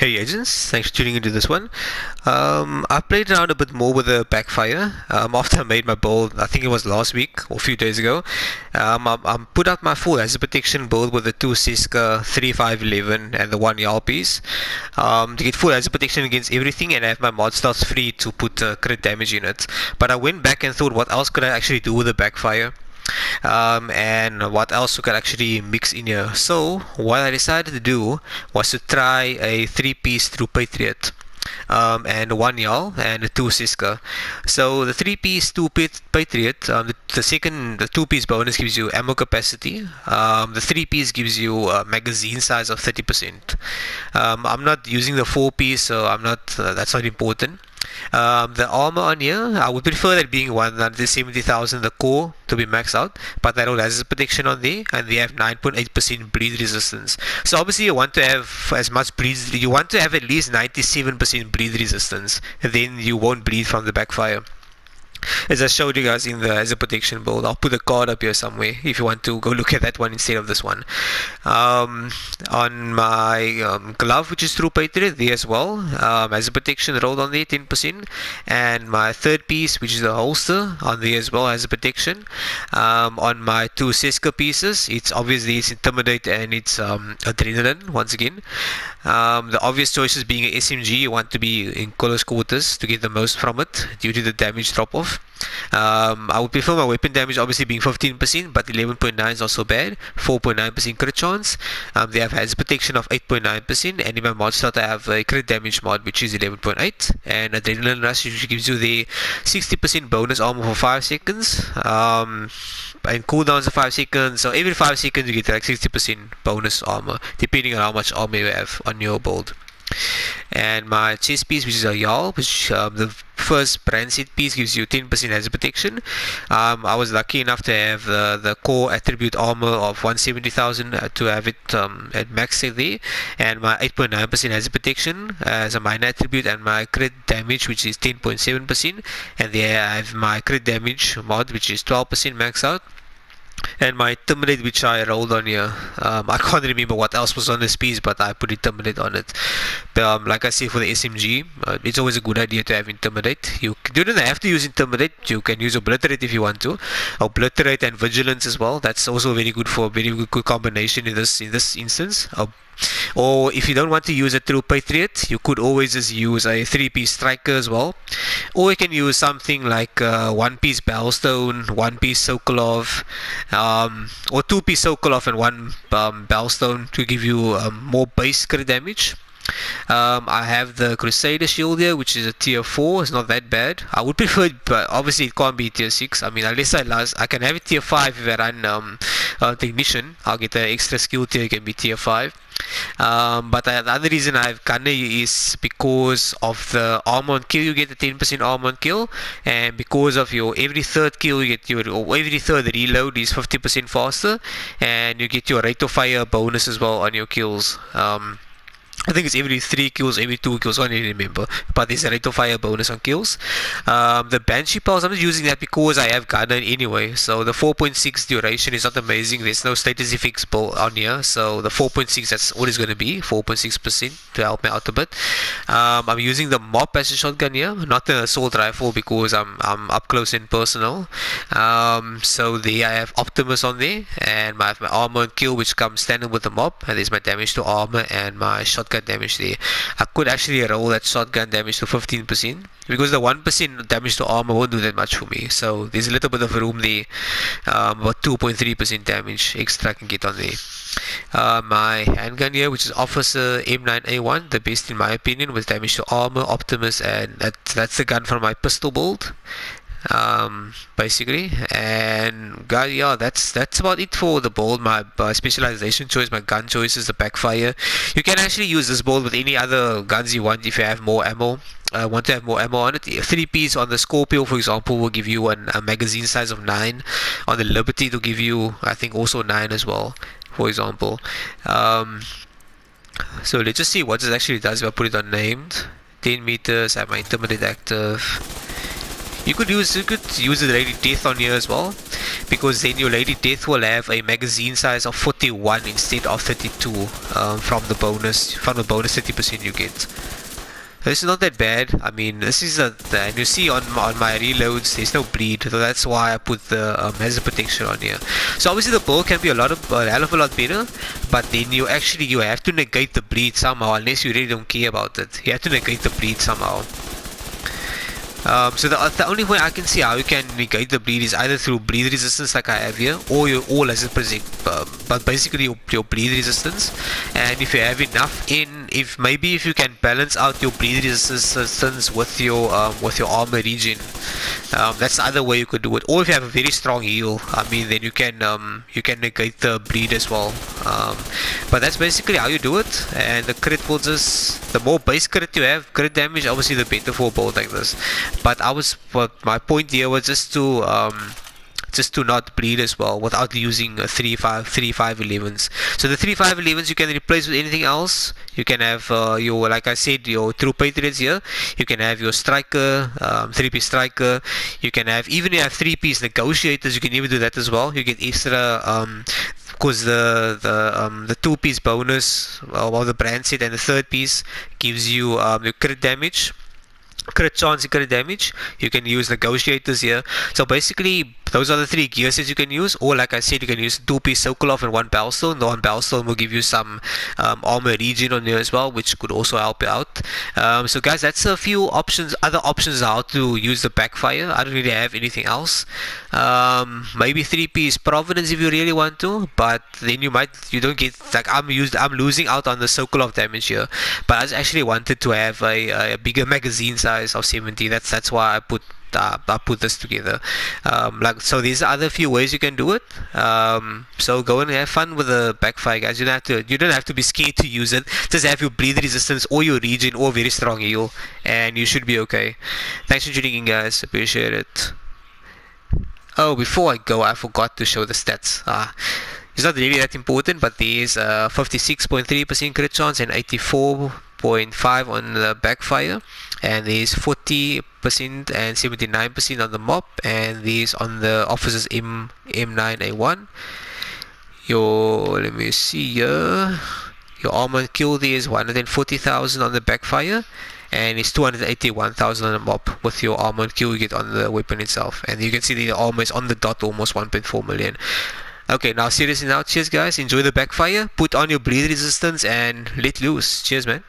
Hey agents, thanks for tuning into this one. I played around a bit more with the Backfire after I made my build. I think it was last week or a few days ago. I put out my full hazard protection build with the 2 Siska, 3, 5, 11 and the 1 Yarl piece to get full hazard protection against everything, and I have my mod stats free to put crit damage in it. But I went back and thought, what else could I actually do with the Backfire? And what else we could actually mix in here. So what I decided to do was to try a 3-piece True Patriot, and 1 Yarl and a 2 Siska. So the 3-piece 2 Patriot, the 2-piece bonus gives you ammo capacity. The 3-piece gives you a magazine size of 30%. I'm not using the 4-piece, so I'm not. That's not important. The armor on here, I would prefer that being 170,000 the core to be maxed out, but that all has protection on there, and they have 9.8% bleed resistance. So obviously you want to have as much bleed, you want to have at least 97% bleed resistance, and then you won't bleed from the Backfire. As I showed you guys in the as a protection build, I'll put a card up here somewhere if you want to go look at that one instead of this one. On my glove, which is True Patriot, there as well, as a protection rolled on there 10%, and my 3rd piece, which is the holster, on there as well as a protection. On my 2 Siska pieces, it's obviously it's Intimidate and it's Adrenaline once again. The obvious choices being an SMG, you want to be in close quarters to get the most from it due to the damage drop off. I would prefer my weapon damage obviously being 15%, but 11.9 is not so bad. 4.9% crit chance. They have hazard protection of 8.9%, and in my mod slot I have a crit damage mod which is 11.8, and Adrenaline Rush which gives you the 60% bonus armor for 5 seconds. And cooldowns are 5 seconds, so every 5 seconds you get like 60% bonus armor depending on how much armor you have on your build. And my chest piece, which is a Yarl, which the first brand set piece gives you 10% hazard protection. I was lucky enough to have the core attribute armor of 170,000 to have it at max there, and my 8.9% hazard protection as a minor attribute, and my crit damage, which is 10.7%, and there I have my crit damage mod, which is 12% max out. And my Intimidate, which I rolled on here. I can't remember what else was on this piece, but I put Intimidate on it. Like I say, for the SMG, it's always a good idea to have Intimidate. You don't have to use Intimidate. You can use Obliterate if you want to. Obliterate and Vigilance as well. That's also very good for a very good combination in this instance. Or if you don't want to use a True Patriot, you could always just use a 3-piece Striker as well. Or you can use something like 1-piece Bellstone, 1-piece Sokolov, or 2-piece Sokolov and 1 Bellstone to give you more base crit damage. I have the Crusader shield here, which is a tier 4. It's not that bad. I would prefer it, but obviously it can't be tier 6. I mean, unless I can have it tier 5 if I run Technician. I'll get the extra skill tier, it can be tier 5. But the other reason I have Gunner is because of the armor on kill. You get a 10% armor on kill, and because of your every 3rd kill you get or every 3rd reload is 50% faster, and you get your rate of fire bonus as well on your kills. I think it's every 3 kills, every 2 kills, I don't even remember. But there's a rate of fire bonus on kills. The Banshee Pulse, I'm just using that because I have Gunner anyway. So the 4.6 duration is not amazing. There's no status effects on here. So the 4.6, that's all it's going to be. 4.6% to help me out a bit. I'm using the Mop as a shotgun here, not the assault rifle because I'm up close and personal. So there I have Optimus on there, and my armor and kill, which comes standard with the Mop. And there's my damage to armor and my shotgun damage there. I could actually roll that shotgun damage to 15% because the 1% damage to armor won't do that much for me. So there's a little bit of room there. About 2.3% damage extra I can get on there. My handgun here, which is Officer M9A1, the best in my opinion with damage to armor, Optimus, and that's the gun from my pistol build. Basically, and guys, yeah, that's about it for the build. My specialization choice, my gun choice is the Backfire. You can actually use this build with any other guns you want if you have more ammo. Want to have more ammo on it. 3-piece on the Scorpio, for example, will give you a magazine size of 9. On the Liberty, to give you, I think, also 9 as well, for example. So let's just see what it actually does if I put it on named. 10 meters, I have my Intimidate active. You could use the Lady Death on here as well, because then your Lady Death will have a magazine size of 41 instead of 32 from the bonus 30% you get. This is not that bad. I mean, this is and you see on my reloads, there's no bleed, so that's why I put the hazard protection on here. So obviously the bow can be a hell of a lot better, but then you have to negate the bleed somehow, unless you really don't care about it. You have to negate the bleed somehow. So the only way I can see how you can negate the bleed is either through bleed resistance like I have here, or your hazard protect, but basically your bleed resistance. And if you have enough if you can balance out your bleed resistance with your armor regen, that's the other way you could do it. Or if you have a very strong heal, I mean, then you can negate the bleed as well. But that's basically how you do it. And the crit will the more base crit you have, crit damage, obviously the better for a build like this. But my point here was just to not bleed as well without using 3-5-11s. So the 3-5-11s you can replace with anything else. You can have like I said, your True Patriots here. You can have your striker, 3-piece striker. You can have, even if you have 3-piece negotiators, you can even do that as well. You get extra because the 2-piece bonus, well, the brand set, and the 3rd piece gives you your crit damage, crit chance and crit damage. You can use negotiators here. So basically those are the 3 gear sets you can use, or like I said, you can use 2-piece Sokolov and 1 Bellstone. The 1 Bellstone will give you some armor regen on here as well, which could also help you out. So guys, that's a few other options how to use the Backfire. I don't really have anything else. Maybe 3-piece Providence if you really want to, but then you don't get, like, I'm losing out on the Sokolov damage here, but I actually wanted to have a bigger magazine size of 70. That's why I put this together. So there's other few ways you can do it. So go and have fun with the Backfire, guys. You don't have to be scared to use it. Just have your bleed resistance or your regen or very strong heal, and you should be okay. Thanks for tuning in, guys. Appreciate it. Oh, before I go, I forgot to show the stats. It's not really that important, but there's 56.3% crit chance and 84.5 on the Backfire, and there's 40% and 79% on the mop, and there's on the officers M9A1. Let me see here. Your armor kill there is 140,000 on the Backfire, and it's 281,000 on the mop with your armor kill you get on the weapon itself. And you can see the armor is on the dot, almost 1.4 million. Okay, now seriously now, cheers guys, enjoy the Backfire, put on your bleed resistance and let loose. Cheers, man.